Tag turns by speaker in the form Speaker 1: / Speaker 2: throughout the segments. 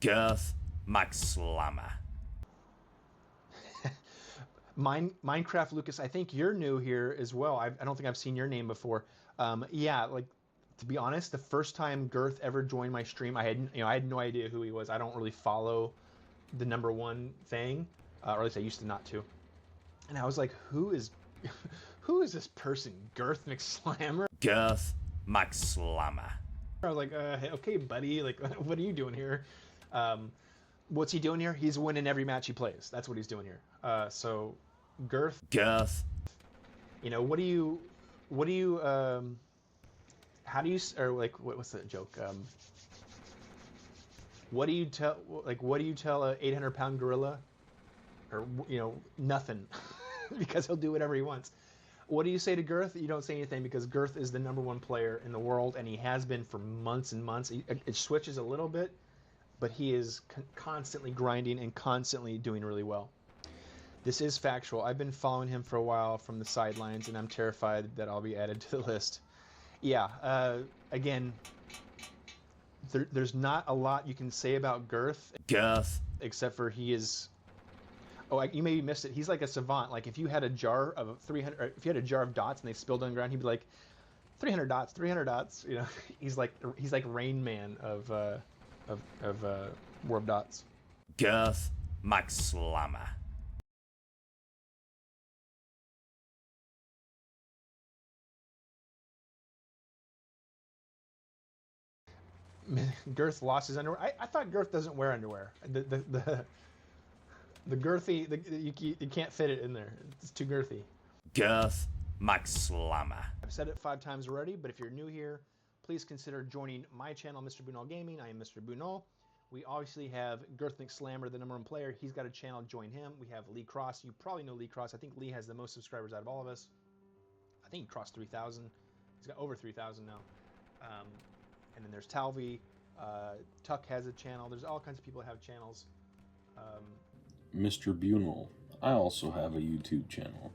Speaker 1: Girth McSlammer.
Speaker 2: Minecraft Lucas, I think you're new here as well. I don't think I've seen your name before. Yeah, like to be honest, the first time Girth ever joined my stream, I had no idea who he was. I don't really follow the number one thing, or at least I used to not to. And I was like, who is this person? Girth McSlammer?
Speaker 1: Girth McSlammer.
Speaker 2: I was like, hey, okay, buddy, like, what are you doing here? What's he doing here? He's winning every match he plays. That's what he's doing here. So, Girth, you know, how do you, or like, what's that joke? What do you tell a 800-pound gorilla? Or, you know, nothing, because he'll do whatever he wants. What do you say to Girth? You don't say anything, because Girth is the #1 player in the world, and he has been for months and months. It switches a little bit, but he is constantly grinding and constantly doing really well. This is factual. I've been following him for a while from the sidelines, and I'm terrified that I'll be added to the list. Yeah, again, there's not a lot you can say about Girth, except for he is... Oh, you maybe missed it. He's like a savant. Like if you had a jar of 300, or if you had a jar of dots and they spilled on the ground, he'd be like, 300 dots, 300 dots. You know, he's like Rain Man of War of Dots.
Speaker 1: Girth McSlammer.
Speaker 2: Girth lost his underwear. I thought Girth doesn't wear underwear. The girthy, you can't fit it in there. It's too girthy.
Speaker 1: Girth McSlammer.
Speaker 2: I've said it 5 times already, but if you're new here, please consider joining my channel, Mr. Bunal Gaming. I am Mr. Bunal. We obviously have Girth McSlammer, the #1 player. He's got a channel. Join him. We have LEECROS. You probably know LEECROS. I think Lee has the most subscribers out of all of us. I think he crossed 3,000. He's got over 3,000 now. And then there's Talvi. Tuck has a channel. There's all kinds of people that have channels.
Speaker 3: Mr. Bunal, I also have a YouTube channel.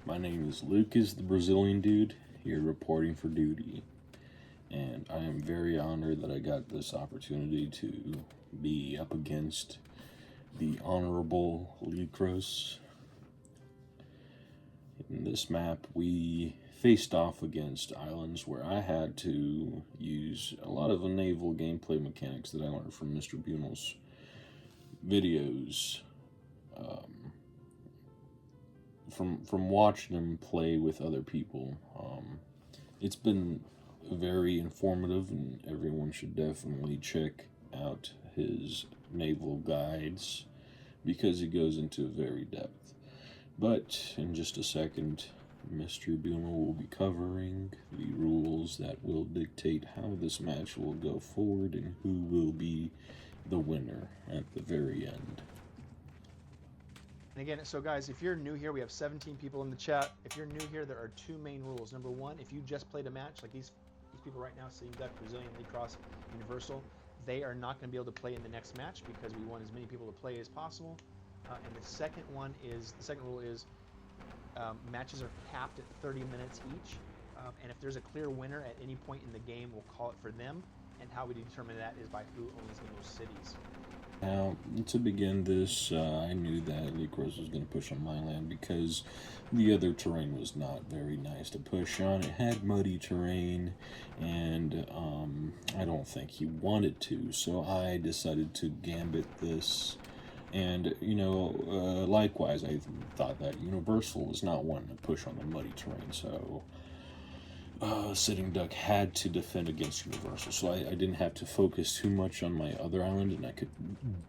Speaker 3: My name is Lucas, the Brazilian dude, here reporting for duty. And I am very honored that I got this opportunity to be up against the Honorable LEECROS. In this map, we faced off against islands where I had to use a lot of the naval gameplay mechanics that I learned from Mr. Bunal's videos. From watching him play with other people. It's been very informative, and everyone should definitely check out his naval guides because he goes into very depth. But in just a second, Mr. Bunal will be covering the rules that will dictate how this match will go forward and who will be the winner at the very end.
Speaker 2: And again, so guys, if you're new here, we have 17 people in the chat. If you're new here, there are 2 main rules. Number 1, if you just played a match, like these people right now, Steam Deck, Brazilian, LEECROS, Universal, they are not going to be able to play in the next match because we want as many people to play as possible. And the second rule is matches are capped at 30 minutes each. And if there's a clear winner at any point in the game, we'll call it for them. And how we determine that is by who owns the most cities.
Speaker 3: Now, to begin this, I knew that LEECROS was going to push on my land because the other terrain was not very nice to push on. It had muddy terrain, and I don't think he wanted to, so I decided to gambit this. And, you know, likewise, I thought that Universal was not wanting to push on the muddy terrain, so Sitting Duck had to defend against Universal, so I didn't have to focus too much on my other island, and I could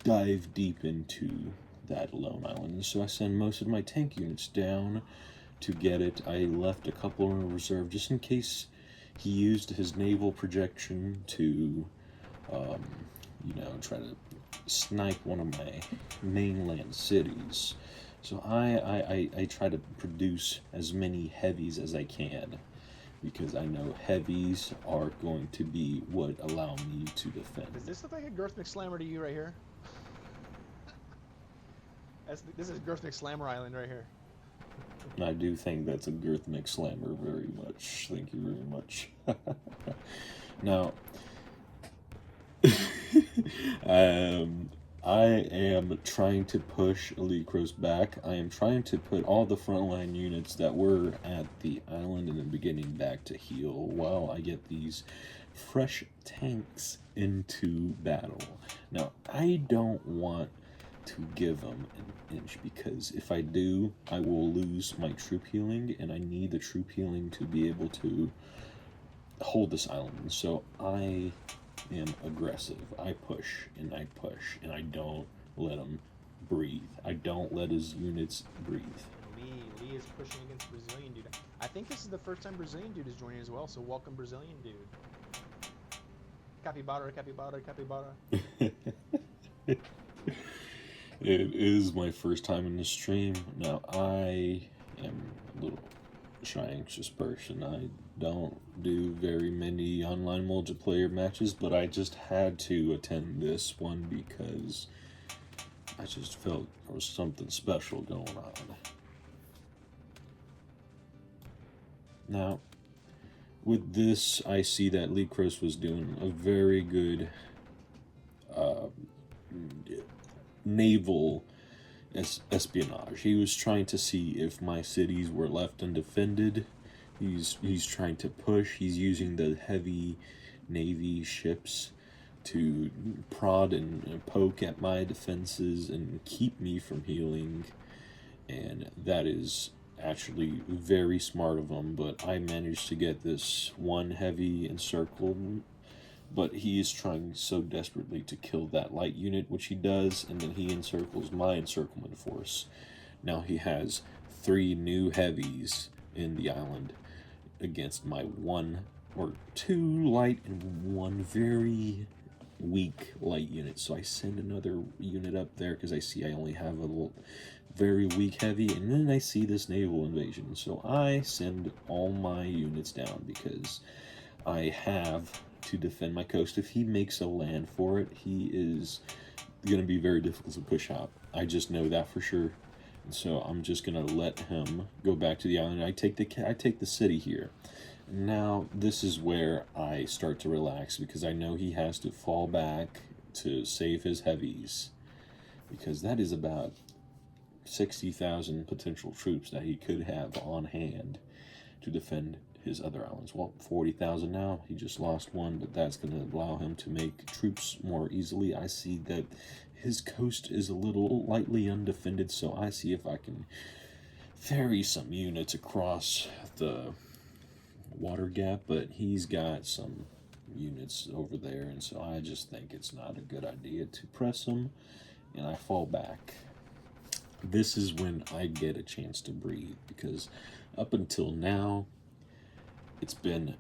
Speaker 3: dive deep into that lone island. And so I sent most of my tank units down to get it. I left a couple in reserve just in case he used his naval projection to, you know, try to snipe one of my mainland cities. So I try to produce as many heavies as I can, because I know heavies are going to be what allow me to defend.
Speaker 2: Does this look like a Girth McSlammer to you right here? This is Girth McSlammer Island right here.
Speaker 3: I do think that's a Girth McSlammer very much. Thank you very much. Now, I am trying to push LEECROS back. I am trying to put all the frontline units that were at the island in the beginning back to heal while I get these fresh tanks into battle. Now, I don't want to give them an inch, because if I do, I will lose my troop healing, and I need the troop healing to be able to hold this island. So I am aggressive. I push and I push, and I don't let him breathe. I don't let his units breathe.
Speaker 2: Lee is pushing against Brazilian dude. I think this is the first time Brazilian dude is joining as well, so welcome Brazilian dude. Capybara, capybara, capybara.
Speaker 3: It is my first time in the stream. Now, I am a little shy, anxious person. I don't do very many online multiplayer matches, but I just had to attend this one because I just felt there was something special going on. Now, with this, I see that LEECROS was doing a very good naval espionage. He was trying to see if my cities were left undefended. He's trying to push. He's using the heavy Navy ships to prod and poke at my defenses and keep me from healing. And that is actually very smart of him, but I managed to get this one heavy encircled, but he is trying so desperately to kill that light unit, which he does, and then he encircles my encirclement force. Now he has 3 new heavies in the island against my 1 or 2 light and 1 very weak light unit. So I send another unit up there because I see I only have a little very weak heavy, and then I see this naval invasion. So I send all my units down because I have to defend my coast. If he makes a land for it, he is going to be very difficult to push out. I just know that for sure. And so I'm just going to let him go back to the island. I take the city here. Now this is where I start to relax, because I know he has to fall back to save his heavies, because that is about 60,000 potential troops that he could have on hand to defend his other islands. Well, 40,000 now. He just lost 1, but that's going to allow him to make troops more easily. I see that his coast is a little lightly undefended, so I see if I can ferry some units across the water gap, but he's got some units over there, and so I just think it's not a good idea to press him, and I fall back. This is when I get a chance to breathe, because up until now, it's been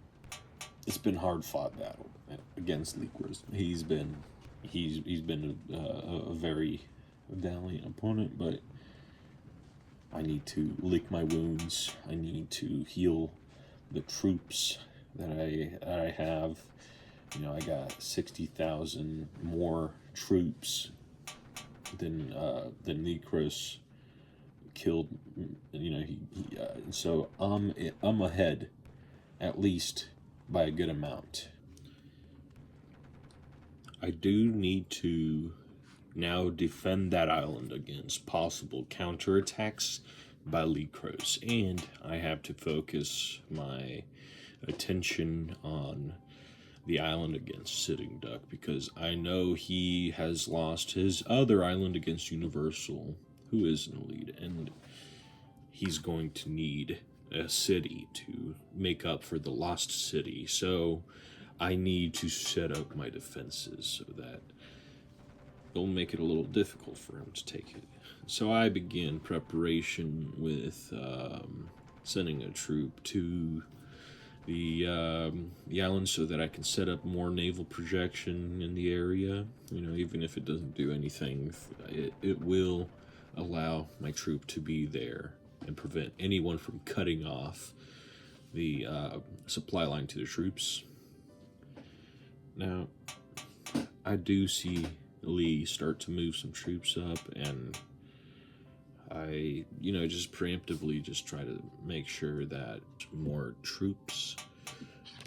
Speaker 3: hard fought battle against LEECROS. He's been a very valiant opponent, but I need to lick my wounds. I need to heal the troops that I have. You know, I got 60,000 more troops than LEECROS killed. You know, so I'm ahead, at least by a good amount. I do need to now defend that island against possible counterattacks by LEECROS, and I have to focus my attention on the island against Sitting Duck, because I know he has lost his other island against Universal, who is in the lead, and he's going to need a city to make up for the lost city. So I need to set up my defenses so that it'll make it a little difficult for him to take it. So I begin preparation with sending a troop to the island so that I can set up more naval projection in the area. You know, even if it doesn't do anything, it will allow my troop to be there and prevent anyone from cutting off the supply line to the troops. Now, I do see Lee start to move some troops up, and I, just preemptively just try to make sure that more troops,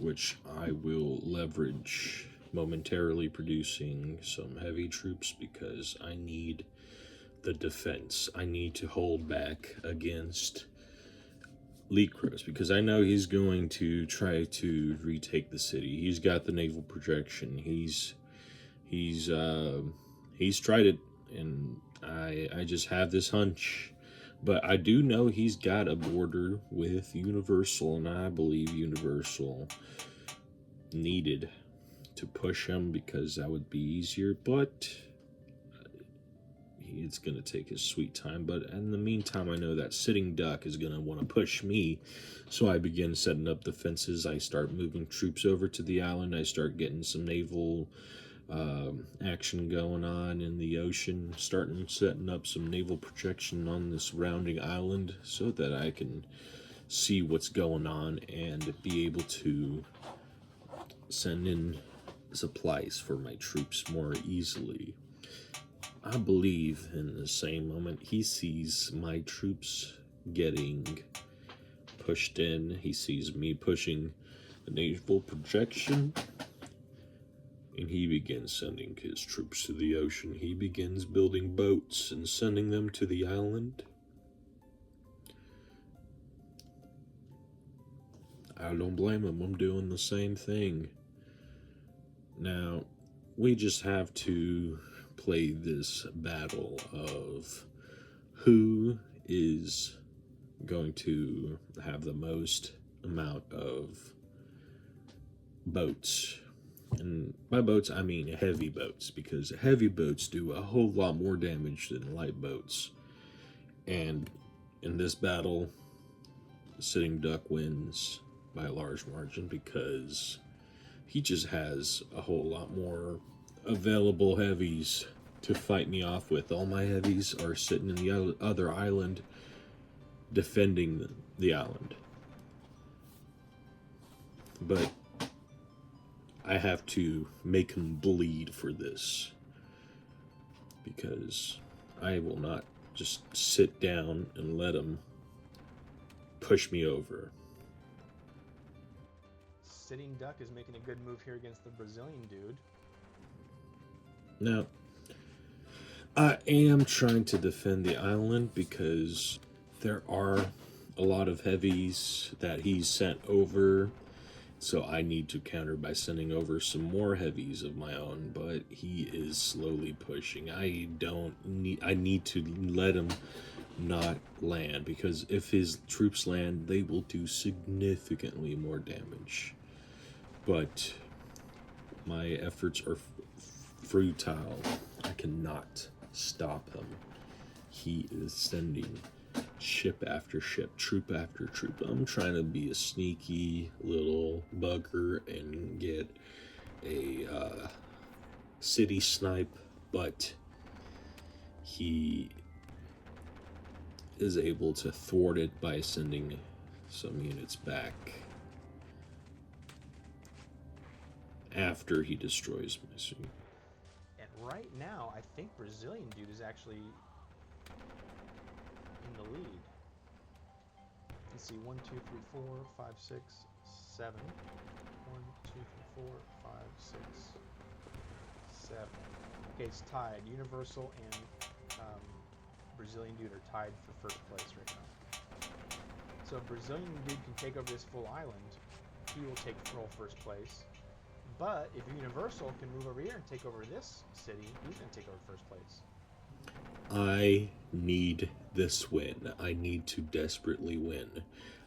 Speaker 3: which I will leverage momentarily producing some heavy troops because I need the defense. I need to hold back against LEECROS because I know he's going to try to retake the city. He's got the naval projection. He's tried it, and I just have this hunch. But I do know he's got a border with Universal, and I believe Universal needed to push him because that would be easier, but it's going to take his sweet time. But in the meantime, I know that Sitting Duck is going to want to push me, so I begin setting up defenses. I start moving troops over to the island. I start getting some naval action going on in the ocean, setting up some naval projection on the surrounding island so that I can see what's going on and be able to send in supplies for my troops more easily. I believe in the same moment he sees my troops getting pushed in, he sees me pushing the naval projection, and he begins sending his troops to the ocean. He begins building boats and sending them to the island. I don't blame him. I'm doing the same thing. Now, we just have to play this battle of who is going to have the most amount of boats. And by boats, I mean heavy boats, because heavy boats do a whole lot more damage than light boats. And in this battle, Sitting Duck wins by a large margin because he just has a whole lot more available heavies to fight me off with. All my heavies are sitting in the other island defending the island. But I have to make him bleed for this, because I will not just sit down and let him push me over.
Speaker 2: Sitting Duck is making a good move here against the Brazilian dude.
Speaker 3: Now, I am trying to defend the island because there are a lot of heavies that he's sent over, so I need to counter by sending over some more heavies of my own, but he is slowly pushing. I need to let him not land, because if his troops land, they will do significantly more damage. But my efforts are futile. I cannot stop him. He is sending ship after ship, troop after troop. I'm trying to be a sneaky little bugger and get a city snipe, but he is able to thwart it by sending some units back after he destroys my city.
Speaker 2: And right now, I think Brazilian dude is actually in the lead. Let's see, 1, 2, 3, 4, 5, 6, 7. 1, 2, 3, 4, 5, 6, 7. Okay, it's tied. Universal and Brazilian dude are tied for first place right now. So if Brazilian dude can take over this full island, he will take first place. But if Universal can move over here and take over this city, he's going to take over first place.
Speaker 3: I need this win. I need to desperately win.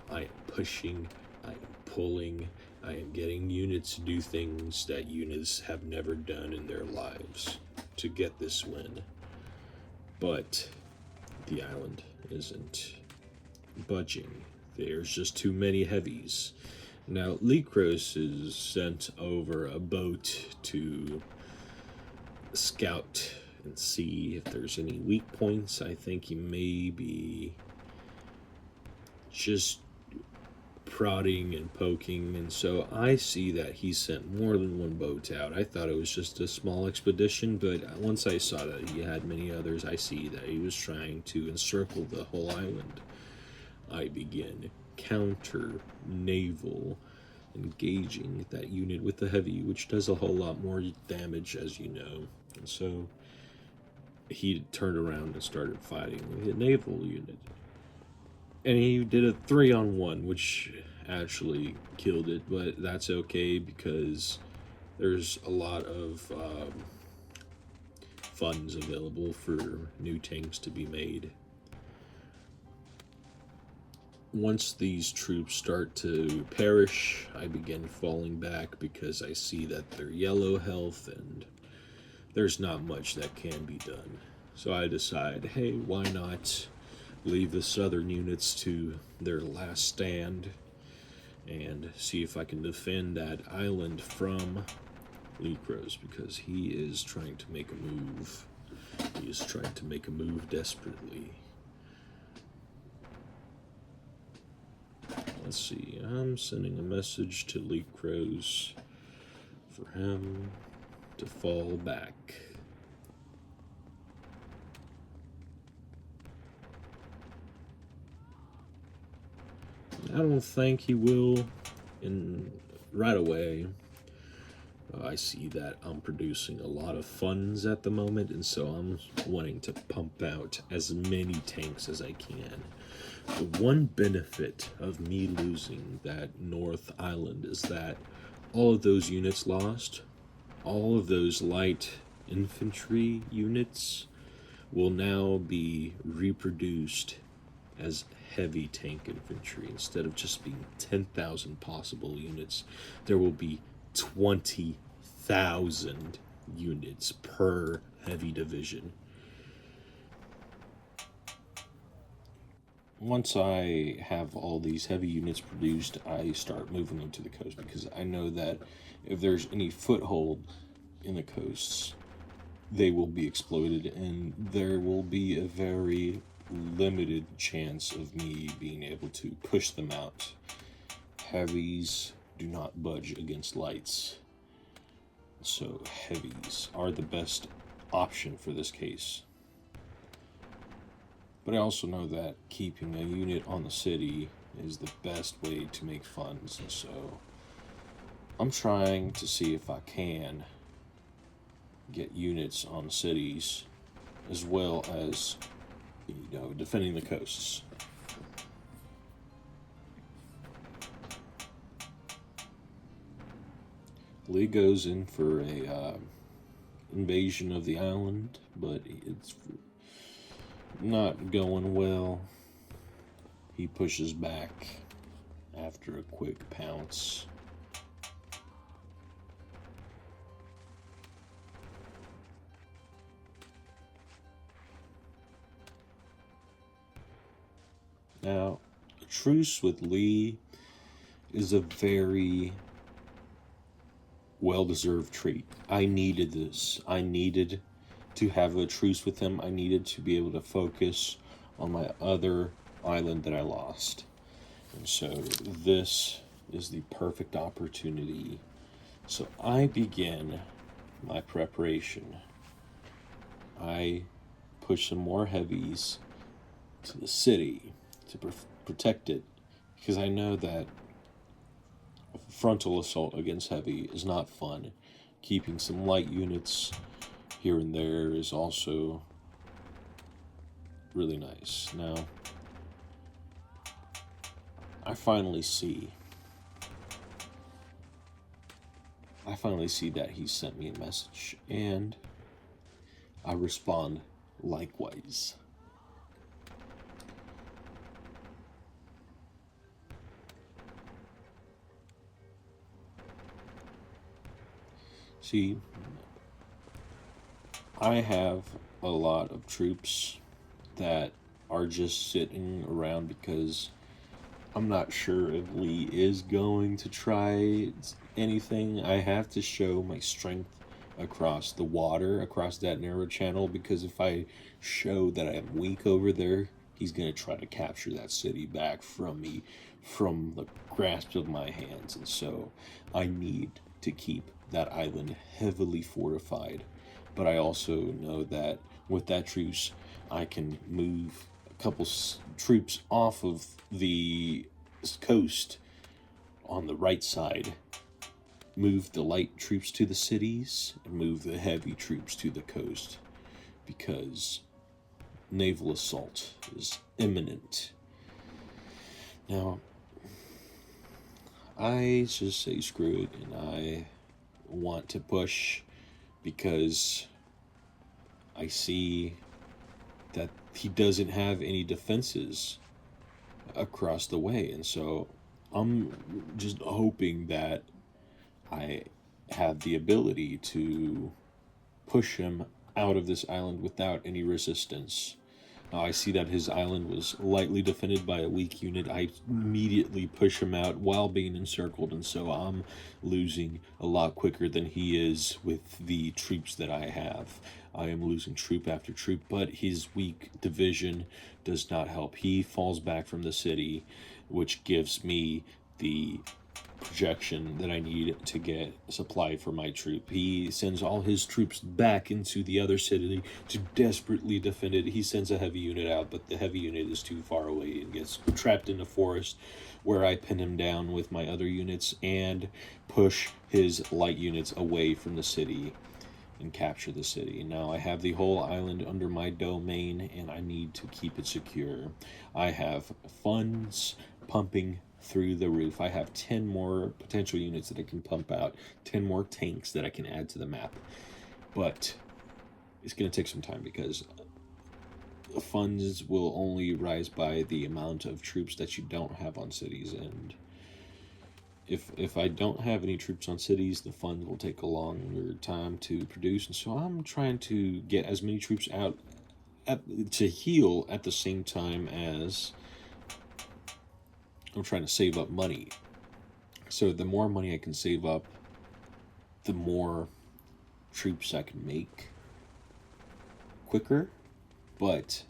Speaker 3: I am pushing, I am pulling, I am getting units to do things that units have never done in their lives to get this win. But the island isn't budging. There's just too many heavies. Now, LEECROS has sent over a boat to scout and see if there's any weak points. I think he may be just prodding and poking, and so I see that he sent more than one boat out. I thought it was just a small expedition, but once I saw that he had many others, I see that he was trying to encircle the whole island. I begin counter naval engaging that unit with the heavy, which does a whole lot more damage, as you know. And so he turned around and started fighting the naval unit. And he did a 3-on-1, which actually killed it, but that's okay because there's a lot of funds available for new tanks to be made. Once these troops start to perish, I begin falling back because I see that they're yellow health and there's not much that can be done. So I decide, hey, why not leave the southern units to their last stand and see if I can defend that island from LEECROS, because he is trying to make a move. He is trying to make a move desperately. Let's see, I'm sending a message to LEECROS for him to fall back. I don't think he will right away. I see that I'm producing a lot of funds at the moment, and so I'm wanting to pump out as many tanks as I can. The one benefit of me losing that North Island is that all of those units lost, all of those light infantry units will now be reproduced as heavy tank infantry. Instead of just being 10,000 possible units, there will be 20,000 units per heavy division. Once I have all these heavy units produced, I start moving them to the coast, because I know that if there's any foothold in the coasts, they will be exploited, and there will be a very limited chance of me being able to push them out. Heavies do not budge against lights, so heavies are the best option for this case. But I also know that keeping a unit on the city is the best way to make funds, and so I'm trying to see if I can get units on cities as well as, defending the coasts. Lee goes in for a invasion of the island, but it's not going well. He pushes back after a quick pounce. Now, a truce with Lee is a very well-deserved treat. I needed this. I needed to have a truce with him. I needed to be able to focus on my other island that I lost. And so this is the perfect opportunity. So I begin my preparation. I push some more heavies to the city to protect it, because I know that a frontal assault against heavy is not fun. Keeping some light units here and there is also really nice. Now, I finally see that he sent me a message, and I respond likewise. See, I have a lot of troops that are just sitting around because I'm not sure if Lee is going to try anything. I have to show my strength across the water, across that narrow channel, because if I show that I'm weak over there, he's going to try to capture that city back from me, from the grasp of my hands. And so I need to keep that island heavily fortified. But I also know that with that truce, I can move a couple troops off of the coast on the right side, move the light troops to the cities and move the heavy troops to the coast, because naval assault is imminent. Now, I just say screw it, and I want to push because I see that he doesn't have any defenses across the way, and so I'm just hoping that I have the ability to push him out of this island without any resistance. I see that his island was lightly defended by a weak unit. I immediately push him out while being encircled, and so I'm losing a lot quicker than he is with the troops that I have. I am losing troop after troop, but his weak division does not help. He falls back from the city, which gives me the projection that I need to get supply for my troop. He sends all his troops back into the other city to desperately defend it. He sends a heavy unit out, but the heavy unit is too far away and gets trapped in the forest, where I pin him down with my other units and push his light units away from the city and capture the city. Now I have the whole island under my domain, and I need to keep it secure. I have funds pumping through the roof. I have 10 more potential units that I can pump out, 10 more tanks that I can add to the map. But it's going to take some time, because funds will only rise by the amount of troops that you don't have on cities, and if I don't have any troops on cities, the funds will take a longer time to produce, and so I'm trying to get as many troops out to heal at the same time as I'm trying to save up money. So the more money I can save up, the more troops I can make quicker, but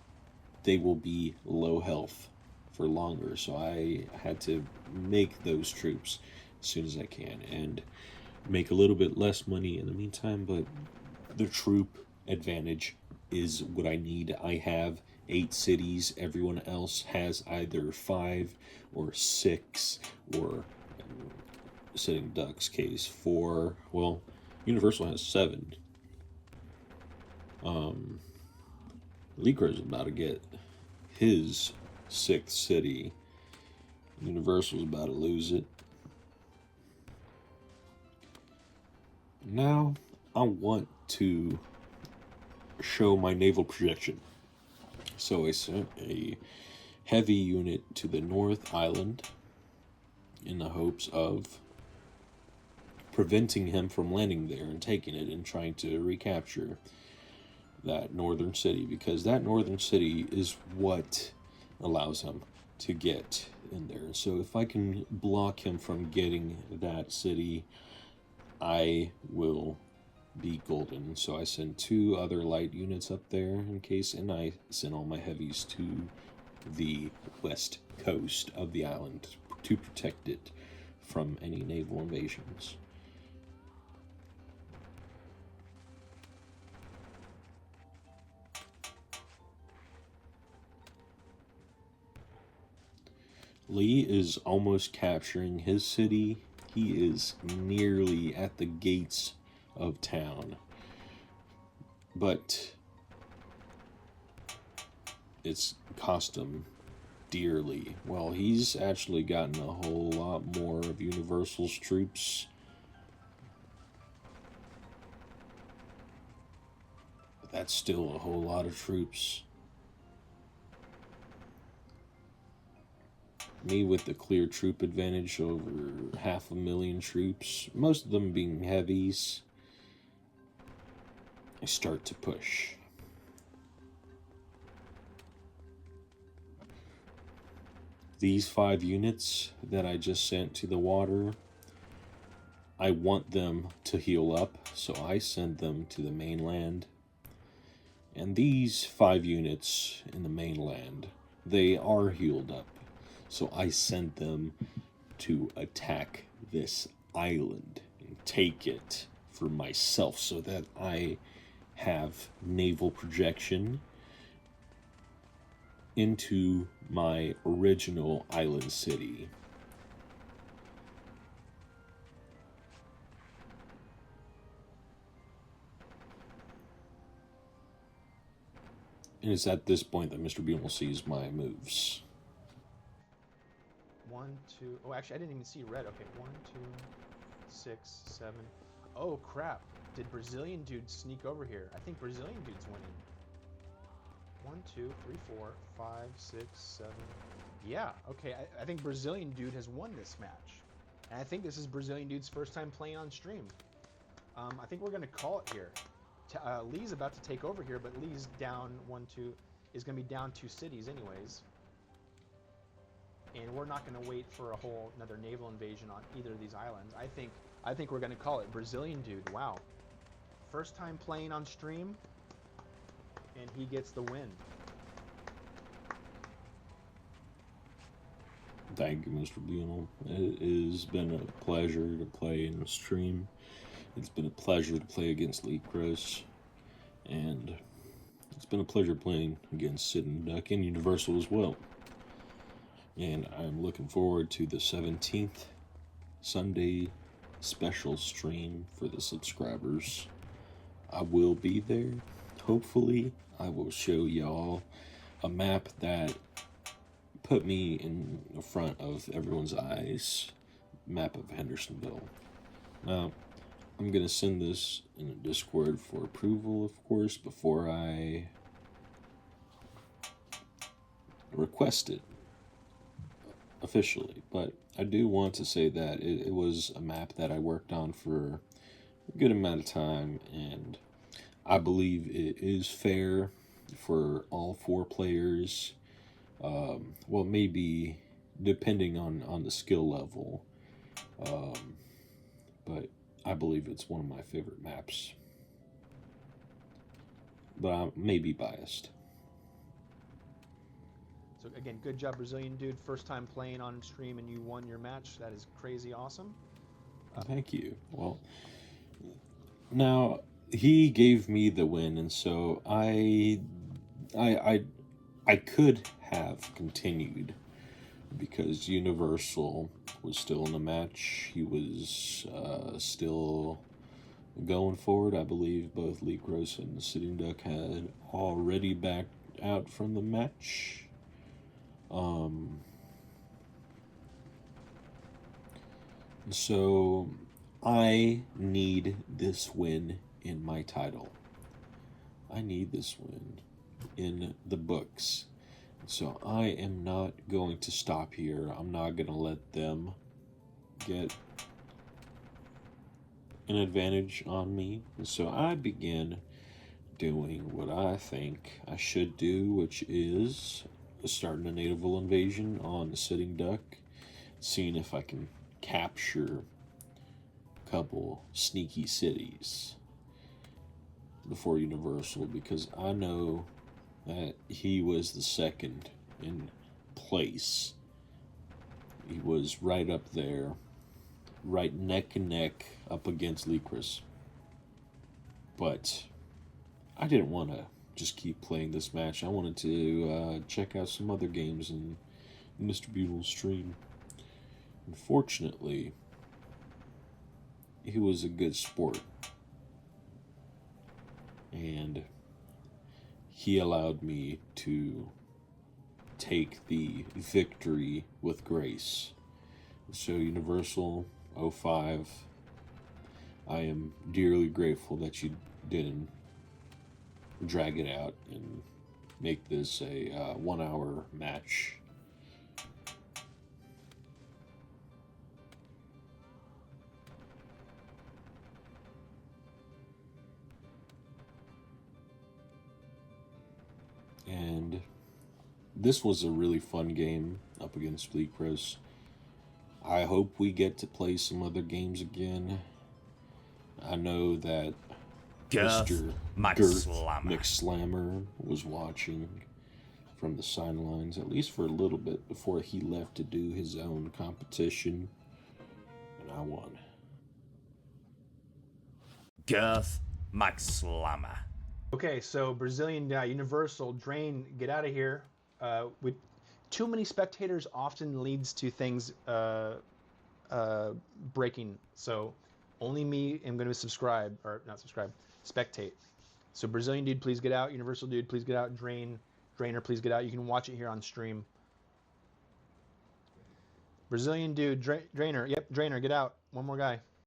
Speaker 3: they will be low health for longer. So I had to make those troops as soon as I can and make a little bit less money in the meantime, but the troop advantage is what I need. I have 8 cities. Everyone else has either 5 or 6, or Sitting Duck's case 4. Well, Universal has 7. LEECROS is about to get his 6th city. Universal's about to lose it. Now I want to show my naval projection. So I sent a heavy unit to the North Island in the hopes of preventing him from landing there and taking it and trying to recapture that northern city, because that northern city is what allows him to get in there. So if I can block him from getting that city, I will be golden. So I send 2 other light units up there in case, and I send all my heavies to the west coast of the island to protect it from any naval invasions. Lee is almost capturing his city. He is nearly at the gates of town, but it's cost him dearly. Well, he's actually gotten a whole lot more of Universal's troops, but that's still a whole lot of troops. Me with the clear troop advantage over 500,000 troops, most of them being heavies, I start to push. These 5 units that I just sent to the water, I want them to heal up, so I send them to the mainland. And these 5 units in the mainland, they are healed up, so I send them to attack this island and take it for myself, so that I have naval projection into my original island city. And it's at this point that Mr. Bean will seize my moves.
Speaker 2: 1, 2. Oh, actually, I didn't even see red. Okay, 1, 2, 6, 7. Oh, crap. Did Brazilian dude sneak over here? I think Brazilian dude's winning. 1, 2, 3, 4, 5, 6, 7. Yeah, okay. I think Brazilian dude has won this match. And I think this is Brazilian dude's first time playing on stream. I think we're going to call it here. Lee's about to take over here, but Lee's down 1, 2, is going to be down 2 cities anyways. And we're not going to wait for another naval invasion on either of these islands. I think we're going to call it Brazilian dude. Wow. First time playing on stream, and he gets the win.
Speaker 3: Thank you, Mr. Bean. It has been a pleasure to play in the stream. It's been a pleasure to play against LEECROS. And it's been a pleasure playing against Sitting Duck and Universal as well. And I'm looking forward to the 17th Sunday special stream for the subscribers. I will be there. Hopefully, I will show y'all a map that put me in the front of everyone's eyes. Map of Hendersonville. Now, I'm going to send this in a Discord for approval, of course, before I request it officially. But I do want to say that it was a map that I worked on for a good amount of time, and I believe it is fair for all 4 players. Well, maybe depending on the skill level, but I believe it's one of my favorite maps. But I may be biased.
Speaker 2: So again, good job, Brazilian dude. First time playing on stream and you won your match. That is crazy awesome.
Speaker 3: Thank you. Well, now he gave me the win, and so I could have continued because Universal was still in the match. He was still going forward. I believe both LEECROS and the Sitting Duck had already backed out from the match. So I need this win in my title. I need this win in the books. So I am not going to stop here. I'm not going to let them get an advantage on me. So I begin doing what I think I should do, which is starting a naval invasion on the Sitting Duck, seeing if I can capture a couple sneaky cities before Universal, because I know that he was the second in place. He was right up there, right neck and neck up against LEECROS. But I didn't want to just keep playing this match. I wanted to check out some other games in Mr. Bugle's stream. Unfortunately, he was a good sport, and he allowed me to take the victory with grace. So Universal 05, I am dearly grateful that you didn't drag it out and make this a 1 hour match. And this was a really fun game up against LEECROS. I hope we get to play some other games again. I know that Mr. Girth McSlammer was watching from the sidelines, at least for a little bit, before he left to do his own competition, and I won.
Speaker 1: Girth McSlammer.
Speaker 2: Okay, so Brazilian Universal Drain, get out of here. With too many spectators often leads to things breaking. So only me am going to subscribe, or not subscribe, spectate. So Brazilian dude, please get out. Universal dude, please get out. Drainer, please get out. You can watch it here on stream. Brazilian dude, Drainer. Yep, Drainer, get out. One more guy.